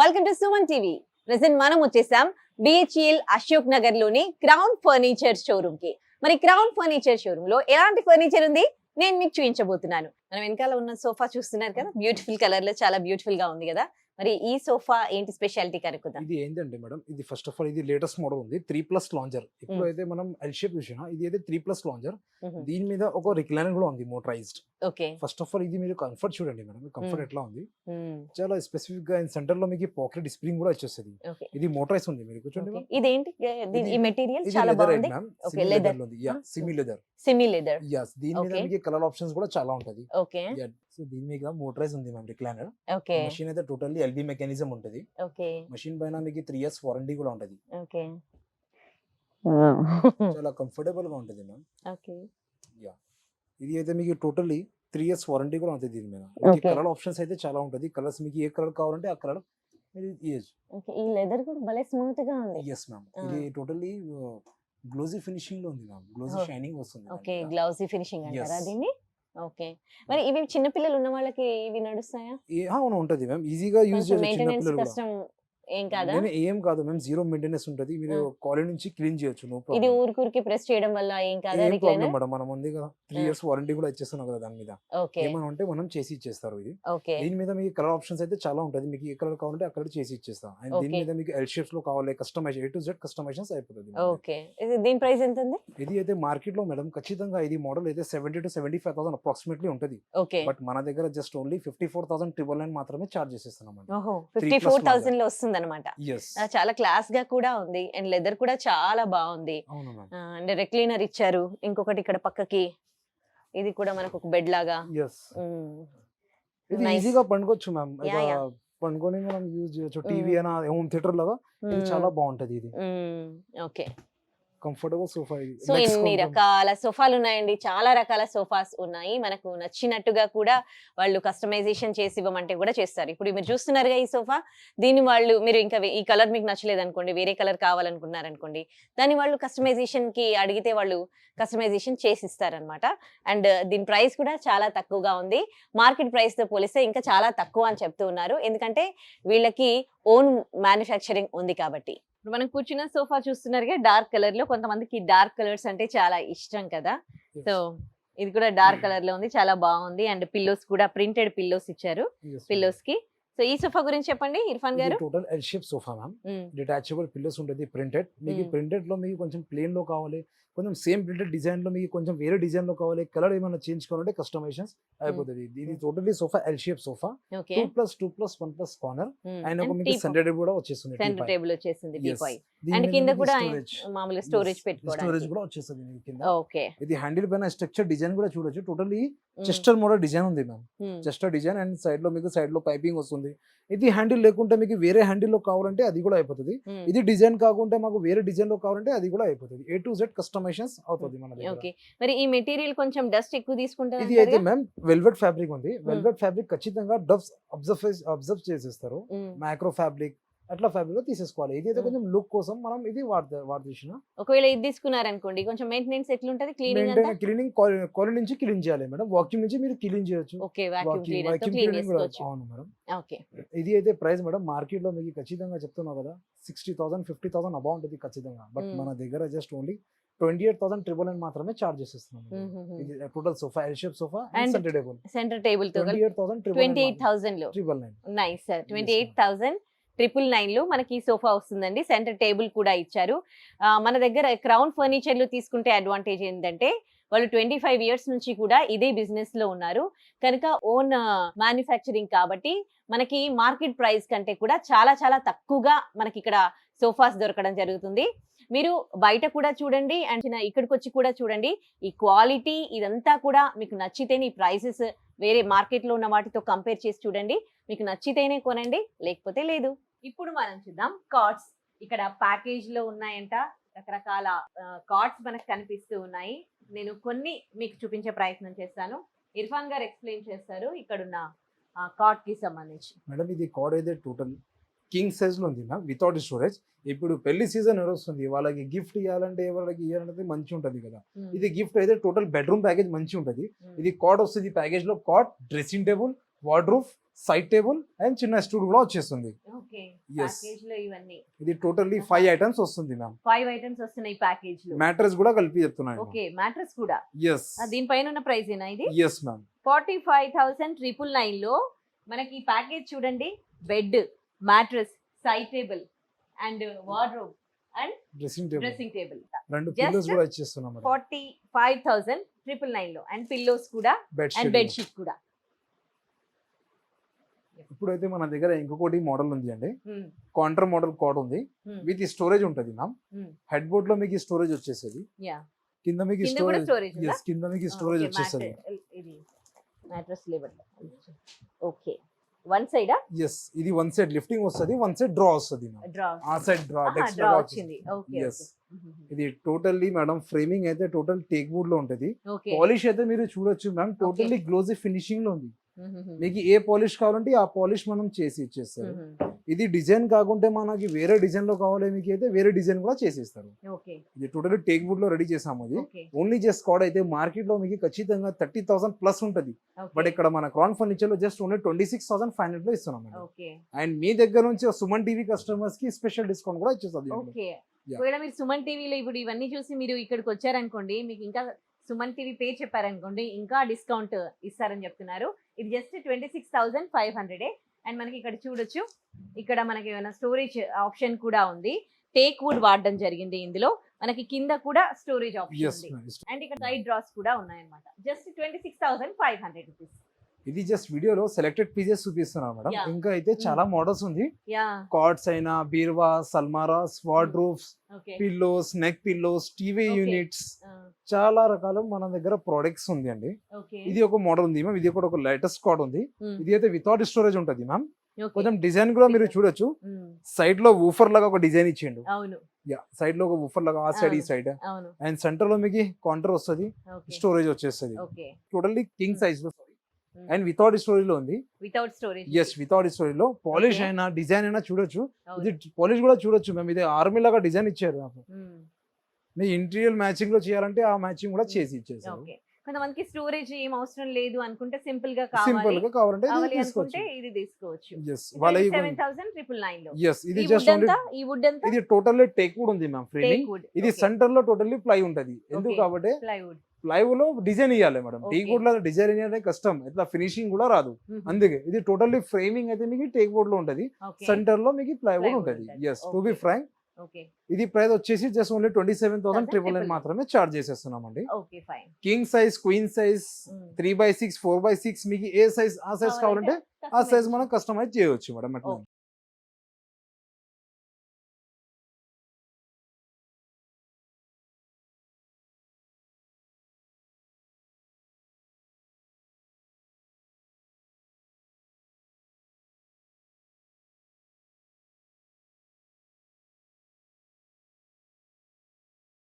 Welcome to Suman TV. Present మనం వచ్చేసాం BHEL Ashok Nagar లోని క్రౌన్ ఫర్నిచర్ షోరూమ్ కి. మరి క్రౌన్ ఫర్నిచర్ షోరూమ్ లో ఎలాంటి ఫర్నిచర్ ఉంది నేను మీకు చూపించబోతున్నాను. మనం వెనకాల ఉన్న సోఫా చూస్తున్నారు కదా, బ్యూటిఫుల్ కలర్ లో చాలా బ్యూటిఫుల్ గా ఉంది కదా. మరి ఈ సోఫా ఏంటి స్పెషాలిటీ కనుక్కుందాం. ఇది ఏంటంటే మేడం, ఇది ఫస్ట్ ఆఫ్ ఆల్ ఇది లేటెస్ట్ మోడల్ ఉంది, 3+ లాంజర్. ఇప్పుడు అయితే మనం ఎల్ షేప్ చూసినా, ఇది అయితే 3+ లాంజర్. దీని మీద ఒక రిక్లైనర్ కూడా ఉంది, motorised. Okay, first of all ఇది మీరు కంఫర్ట్ చూడండి మేడం, కంఫర్ట్ ఎట్లా ఉంది. చాలా స్పెసిఫిక్ గా సెంటర్ లో మీకు పాకెట్ స్ప్రింగ్ కూడా వచ్చేస్తుంది. ఇది మోటరైజ్ ఉంది, మీరు కూర్చోండి. ఇదేంటి ఈ మెటీరియల్? చాలా బాగుంది. ఓకే, లెదర్ ఉంది. Yeah, semi leather. yes, దీని మీద మీకు కలర్ ఆప్షన్స్ కూడా చాలా ఉంటది. ఓకే, సో దీని మీద మోటరైజ్ ఉంది మ్యామ్, రిక్లైనర్. ఓకే, మెషిన్ అయితే టోటల్లీ LB మెకానిజం ఉంటది. ఓకే, మెషిన్ పైన మీకు 3 years వారంటీ కూడా ఉంటది. ఓకే, చాలా కంఫర్టబుల్ గా ఉంటది మ్యామ్. ఓకే, యా, ఇది అయితే మీకు టోటల్లీ 3 years వారంటీ కూడా ఉంటుంది దీని మీద. కలర్ ఆప్షన్స్ అయితే చాలా ఉంటది. కలర్స్ మీకు ఏ కలర్ కావాలంటే ఆ కలర్ మీరు ఇయచ్చు. ఓకే, ఈ లెదర్ కూడా భలే స్మూత్ గా ఉంది. yes మ్యామ్, ఇది టోటల్లీ గ్లోజీ ఫినిషింగ్ లో ఉంది మ్యామ్, గ్లోజీ షైనింగ్ వస్తుంది. ఓకే, గ్లౌజీ ఫినిషింగ్ అంటారా దీన్ని? ఓకే, మరి ఇవి చిన్న పిల్లలు ఉన్న వాళ్ళకి ఇవి నడుస్తాయా? అవును, ఉంటది మ్యామ్, ఈజీగా యూజ్ చేయొచ్చు చిన్న మెయింటెనెన్స్ పిల్లలు కూడా. కష్టం ఏం కాదా? ఏం కాదు మ్యామ్, జీరో మెయింటెనెన్స్ ఉంటది. మీరు కాలేజ్ నుంచి క్లీన్ చేయొచ్చు, నో ఇది ప్రాబ్లం. ఊరికి ప్రెస్ చేయడం వల్ల ఏం కాదా? ఏం ప్రాబ్లం రిక్లైనర్. మేడం, మనం ఉంది కదా 3 years వారంటీ కూడా ఇచ్చేస్తున్నాం కదా దాని మీద. ఓకే, ఏమైనా ఉంటే మనం చేసి ఇచ్చేస్తారు. ఇది ఓకే, దీని మీద మీకు కలర్ ఆప్షన్స్ అయితే చాలా ఉంటది. మీకు ఏ కలర్ కావాలంటే ఆ కలర్ చేసి ఇచ్చేస్తాం. అండ్ దీని Okay. మీద మీకు ఎల్ షేప్స్ లో కావాలి, customise A to Z customisations అయిపోతుంది. ఓకే. దీని ప్రైస్ ఎంత ఉంది? ఇది అయితే మార్కెట్ లో మేడం ఖచ్చితంగా ఇది మోడల్ అయితే 70 to 75,000 అప్రాక్సిమేట్లీ ఉంటది. ఓకే, బట్ మన దగ్గర జస్ట్ ఓన్లీ 54,999 మాత్రమే చార్జ్ చేసేస్తున్నాం అండి. ఓహో, 3+ 54,000 లో వస్తుంది అనమాట. ఎస్, చాలా క్లాస్ గా కూడా ఉంది అండ్ లెదర్ కూడా చాలా బాగుంది. అవును మ్యామ్. అండ్ రెక్లీనర్ ఇచ్చారు. ఇంకొకటి ఇక్కడ పక్కకి ఇది కూడా మనకు ఒక బెడ్ లాగా. ఎస్, ఇది ఈజీగా పండుకోవచ్చు మ్యామ్. పండుకొని మనం యూజ్ చేయొచ్చు. టీవీ అయినా హోమ్ థియేటర్ లాగా ఇది చాలా బాగుంటది. ఇది ఓకే, కంఫర్టబుల్ సోఫా. ఇది సో ఇన్ని రకాల సోఫాలు ఉన్నాయండి, చాలా రకాల సోఫాస్ ఉన్నాయి. మనకు నచ్చినట్టుగా కూడా వాళ్ళు కస్టమైజేషన్ చేసి ఇవ్వమంటే కూడా చేస్తారు. ఇప్పుడు మీరు చూస్తున్నారుగా ఈ సోఫా, దీన్ని వాళ్ళు మీరు ఇంకా ఈ కలర్ మీకు నచ్చలేదు అనుకోండి, వేరే కలర్ కావాలనుకున్నారనుకోండి, దాన్ని వాళ్ళు కస్టమైజేషన్ కి అడిగితే వాళ్ళు కస్టమైజేషన్ చేసి ఇస్తారనమాట. అండ్ దీని ప్రైస్ కూడా చాలా తక్కువగా ఉంది. మార్కెట్ ప్రైస్ తో పోలిస్తే ఇంకా చాలా తక్కువ అని చెప్తూ ఉన్నారు, ఎందుకంటే వీళ్ళకి ఓన్ మ్యానుఫ్యాక్చరింగ్ ఉంది కాబట్టి. ఇప్పుడు మనం కూర్చున్న సోఫా చూస్తున్నారుగా, డార్క్ కలర్ లో. కొంతమందికి డార్క్ కలర్స్ అంటే చాలా ఇష్టం కదా, సో ఇది కూడా డార్క్ కలర్ లో ఉంది, చాలా బాగుంది. అండ్ పిల్లోస్ కూడా ప్రింటెడ్ పిల్లోస్ ఇచ్చారు పిల్లోస్ కి. సో ఈ సోఫా గురించి చెప్పండి ఇర్ఫాన్ గారు. Total L shape sofa ma'am, detachable pillows ఉంటుంది, ప్రింటెడ్. మీకు ప్రింటెడ్ లో మీకు కొంచెం ప్లేన్ లో కావాలి, కొంచెం సేమ్ ప్రింటెడ్ డిజైన్ లో మీకు కొంచెం వేరే డిజైన్ లో కావాలి, కలర్ ఏమైనా చేంజ్ కావాలంటే కస్టమైజేషన్స్ అయిపోతుంది. ఇది totally sofa L shape sofa, 2+2+1+ corner. And ఒక మీకు సెంటర్ టేబుల్ కూడా వచ్చేస్తుంది, సెంటర్ టేబుల్ వచ్చేసింది. అండ్ కింద కూడా మామూలుగా స్టోరేజ్ స్టోరేజ్ కూడా వచ్చేస్తుంది కింద. ఓకే, ఇది హ్యాండిల్ పైన స్ట్రక్చర్ డిజైన్ కూడా చూడొచ్చు. టోటల్లీ చెస్టర్ మోడల్ డిజైన్ ఉంది ma'am, Chester design. And side లో మీకు సైడ్ లో పైపింగ్ వస్తుంది. ఇది హ్యాండిల్ లేకుంటే మీకు వేరే హ్యాండిల్ లో కావాలంటే అది కూడా అయిపోతుంది. ఇది డిజైన్ కాకుంటే మాకు వేరే డిజైన్ లో కావాలంటే అది కూడా అయిపోతుంది. A to Z కస్టమైజేషన్స్ అవుతుంది మన దగ్గర. ఓకే, మరి ఈ మెటీరియల్ కొంచెం డస్ట్ ఎక్కువ తీసుకుంటారు. ఇది అయితే మ్యామ్ వెల్వెట్ ఫ్యాబ్రిక్ ఉంది. వెల్వెట్ ఫ్యాబ్రిక్ ఖచ్చితంగా డబ్స్ అబ్జర్వ్ చేసేస్తారు. మైక్రో ఫ్యాబ్రిక్ అట్లా ఫ్యాబ్రిక్ లో తీసేసుకోవాలి. ఇది అయితే కొంచెం లుక్ కోసం మనం ఇది వాడుతున్నా. ఒకవేళ ఇది తీసుకున్నారనుకోండి, కొంచెం మెయింటెనెన్స్ ఎట్లుంటది? క్లీనింగ్ కాలేజ్ నుంచి క్లీన్ చేయాలి మేడం, వాక్యూమ్ నుంచి మీరు క్లీన్ చేయొచ్చు. ఓకే, వాక్యూమ్ క్లీనర్ తో క్లీన్ చేసుకోవచ్చు. అవును మేడం. ఓకే, ఇది అయితే ప్రైస్ మేడం మార్కెట్ లో మీకు ఖచ్చితంగా చెప్తున్నా కదా 60,000 50,000 అబౌ ఉంటుంది ఖచ్చితంగా. బట్ మన దగ్గర జస్ట్ ఓన్లీ 28,999 మాత్రమే చార్జ్ చేస్తున్నాం. ఇది total sofa L shape sofa and centre table తో 28,000 లో. 999. నైస్ సార్, 28,999 లో మనకి ఈ సోఫా వస్తుందండి. సెంటర్ టేబుల్ కూడా ఇచ్చారు. మన దగ్గర క్రౌన్ ఫర్నిచర్ లో తీసుకుంటే అడ్వాంటేజ్ ఏంటంటే వాళ్ళు 25 years నుంచి కూడా ఇదే బిజినెస్ లో ఉన్నారు కనుక ఓన్ మ్యానుఫ్యాక్చరింగ్ కాబట్టి మనకి మార్కెట్ ప్రైస్ కంటే కూడా చాలా చాలా తక్కువగా మనకి ఇక్కడ సోఫాస్ దొరకడం జరుగుతుంది. మీరు బయట కూడా చూడండి అండ్ ఇక్కడికి వచ్చి కూడా చూడండి. ఈ క్వాలిటీ ఇదంతా కూడా మీకు నచ్చితేనే ఈ ప్రైసెస్ వేరే మార్కెట్ లో ఉన్న వాటితో కంపేర్ చేసి చూడండి. మీకు నచ్చితేనే కొనండి, లేకపోతే లేదు. ఇప్పుడు మనం చూద్దాం కార్డ్స్. ఇక్కడ ప్యాకేజ్ లో ఉన్నాయంట, రకరకాల కార్డ్స్ మనకు కనిపిస్తూ ఉన్నాయి. నేను కొన్ని మీకు చూపించే ప్రయత్నం చేస్తాను. ఇర్ఫాన్ గారు ఎక్స్ప్లెయిన్ చేస్తారు ఇక్కడున్న కార్డ్ కి సంబంధించి. మేడం ఇది కార్డ్ అయితే టోటల్ కింగ్ సైజ్ లో ఉంది మ్యామ్, వితౌట్ స్టోరేజ్. ఇప్పుడు పెళ్లి సీజన్ వస్తుంది, వాళ్ళకి గిఫ్ట్ ఇవ్వాలంటే వాళ్ళకి ఇవ్వాలంటే మంచి ఉంటది కదా. ఇది గిఫ్ట్ అయితే టోటల్ బెడ్రూమ్ ప్యాకేజ్ మంచి ఉంటది. ఇది కార్డ్ వస్తుంది ప్యాకేజ్ లో. Cot, dressing table, wardrobe, side table and చిన్న స్టూల్ కూడా వచ్చేస్తుంది. Okay Yes. ప్యాకేజ్ లో ఇవన్నీ ఇది టోటల్లీ 5 ఐటమ్స్ వస్తుంది మ్యామ్. 5 ఐటమ్స్ వస్తున్నాయి ప్యాకేజ్ లో. మ్యాట్రెస్ కూడా కలిపి చెప్తున్నాను. ఓకే మ్యాట్రెస్ కూడా ఎస్ దీనిపైన ఉన్న ప్రైస్ ఏనా ఇది? Yes ma'am. 45,999 లో మనకి ప్యాకేజ్ చూడండి. Bed, mattress, side table and wardrobe and dressing table, dressing table. 2 Just pillows కూడా ఇచ్చేస్తున్నాం మేడం. 45,999 లో అండ్ పిల్లోస్ కూడా అండ్ బెడ్ షీట్ కూడా. ఇప్పుడైతే మన దగ్గర ఇంకొకటి మోడల్ ఉంది అండి. కాంటర్ మోడల్ కాట్ ఉంది విత్ స్టోరేజ్ ఉంటది మ్యామ్. హెడ్ బోర్డ్ లో మీకు స్టోరేజ్ వచ్చేసేది. యా కింద మీకు కింద కూడా స్టోరేజ్. స్టోరేజ్ ఎస్ కింద మీకు స్టోరేజ్ వచ్చేసేది. ఇది mattress level. Okay one side yes ఇది వన్ సైడ్ లిఫ్టింగ్ వస్తది, వన్ సైడ్ డ్రా వస్తది మ్యామ్. డ్రా ఆ side drawer desk drawer drawer వచ్చింది. Okay Yes. ఇది టోటల్లీ మేడం ఫ్రేమింగ్ అయితే టోటల్ టేక్ వుడ్ లో ఉంటది. ఓకే పాలిష్ అయితే మీరు చూడొచ్చు మ్యామ్, టోటల్లీ గ్లోజీ ఫినిషింగ్ లో ఉంది. మీకు ఏ పాలిష్ కావాలంటే ఆ పాలిష్ మనం చేసి ఇచ్చేస్తారు. ఇది డిజైన్ కాకుంటే మనకి వేరే డిజైన్ లో కావాలి మీకు అయితే వేరే డిజైన్ కూడా చేసిస్తారు. ఓకే ఇది టోటల్లీ టేక్ వుడ్ లో రెడీ చేసాము. అది ఓకే ఓన్లీ జస్ట్ కార్డ్ అయితే మార్కెట్ లో మీకు ఖచ్చితంగా 30,000 ప్లస్ ఉంటది. బట్ ఇక్కడ మన క్రౌన్ ఫర్నిచర్ లో జస్ట్ ఓన్లీ 26,500 లో ఇస్తున్నాం మేడం. ఓకే అండ్ మీ దగ్గర నుంచి సుమన్ టీవీ కస్టమర్స్ కి స్పెషల్ డిస్కౌంట్ కూడా ఇచ్చేస్తుంది. Okay Yeah. ఒకవేళ మీరు సుమన్ టీవీలో ఇప్పుడు ఇవన్నీ చూసి మీరు ఇక్కడికి వచ్చారనుకోండి, మీకు ఇంకా సుమన్ టీవీ పేరు చెప్పారనుకోండి ఇంకా డిస్కౌంట్ ఇస్తారని చెప్తున్నారు. ఇది జస్ట్ 26,500 అండ్ మనకి ఇక్కడ చూడొచ్చు. ఇక్కడ మనకి ఏమైనా స్టోరేజ్ ఆప్షన్ కూడా ఉంది. టేక్ వుడ్ వాడడం జరిగింది ఇందులో. మనకి కింద కూడా స్టోరేజ్ ఆప్షన్ ఎస్ ఉంది అండ్ ఇక్కడ సైడ్ డ్రాస్ కూడా ఉన్నాయన్నమాట. Just 26,500 rupees. ఇది జస్ట్ వీడియోలో సెలెక్టెడ్ పీసెస్ చూపిస్తున్నాను మేడం. Yeah. ఇంకా అయితే చాలా మోడల్స్ ఉంది. యా కార్డ్స్ అయినా, బీర్వా, సల్మారాస్, wardrobes, okay pillows, neck pillows, TV Okay. Units, చాలా రకాల మన దగ్గర ప్రొడక్ట్స్ ఉంది అండి. ఓకే ఇది ఒక మోడల్ ఉంది మ్యామ్. ఇది కూడా ఒక లేటెస్ట్ కార్డ్ ఉంది. ఇది అయితే వితౌట్ స్టోరేజ్ ఉంటది మ్యామ్. ఓకే కొంచెం డిజైన్ కూడా మీరు చూడొచ్చు. సైడ్ లో ఊఫర్ లాగా ఒక డిజైన్ ఇచ్చిండు. అవును యా సైడ్ లో ఒక ఊఫర్ లాగా ఆ సైడ్ ఈ సైడ్ అవును అండ్ సెంటర్ లో మీకు కౌంటర్ వస్తుంది, ఓకే స్టోరేజ్ వచ్చేస్తుంది. ఓకే టోటల్లీ కింగ్ సైజ్ లో అండ్ వితౌట్ స్టోరేజ్ లో ఉంది. Without storage. Yes without storage లో పాలిష్ Okay. అయినా డిజైన్ అయినా చూడొచ్చు. ఇది పాలిష్ కూడా చూడొచ్చు మేము. ఇది ఆర్మీ లాగా డిజైన్ ఇచ్చారు నాకు. మీ ఇంటీరియర్ మ్యాచింగ్ లో చేయాలంటే ఆ మ్యాచింగ్ కూడా చేసి ఇచ్చేసారు. ఓకే కొంతమందికి స్టోరేజ్ ఏం అవసరం లేదు అనుకుంటే సింపుల్ గా సింపుల్ కావాలి గా కావాలంటే కావాలి ఇది తీసుకోవచ్చు. అనుకుంటే ఇది తీసుకోవచ్చు. ఎస్ వాళ్ళ 7,999 లో. ఎస్ ఇది ఈ జస్ట్ wood ఓన్లీ అంతా ఈ వుడ్ అంతా ఇది టోటల్లీ టేక్ వుడ్ ఉంది మ్యామ్. Framing teak wood. ఇది సెంటర్ లో టోటల్లీ ప్లై ఉంటది. ఎందుకు Okay. కాబట్టి ప్లైవుడ్. ప్లైవుడ్ లో డిజైన్ ఇవ్వాలి మేడం. Okay. టేక్ వుడ్ లో డిజైన్ ఇవ్వాలి కష్టం, ఇట్లా ఫినిషింగ్ కూడా రాదు. అందుకే ఇది టోటల్లీ ఫ్రేమింగ్ అయితే మీకు టేక్ వుడ్ లో ఉంటది. ఓకే సెంటర్ లో మీకు ప్లైవుడ్ Plywood ఉంటది. ఉంటది. S to B Okay. Frank okay ఇది ప్రైస్ వచ్చేసి జస్ట్ ఓన్లీ 27,999 మాత్రమే చార్జ్ చేసేస్తున్నామండి. Okay fine. King size, queen size, 3x6, 4x6 మీకు ఏ సైజ్ ఆ సైజ్ కావాలంటే ఆ సైజ్ మనం కస్టమైజ్ చేయవచ్చు మేడం. అట్లా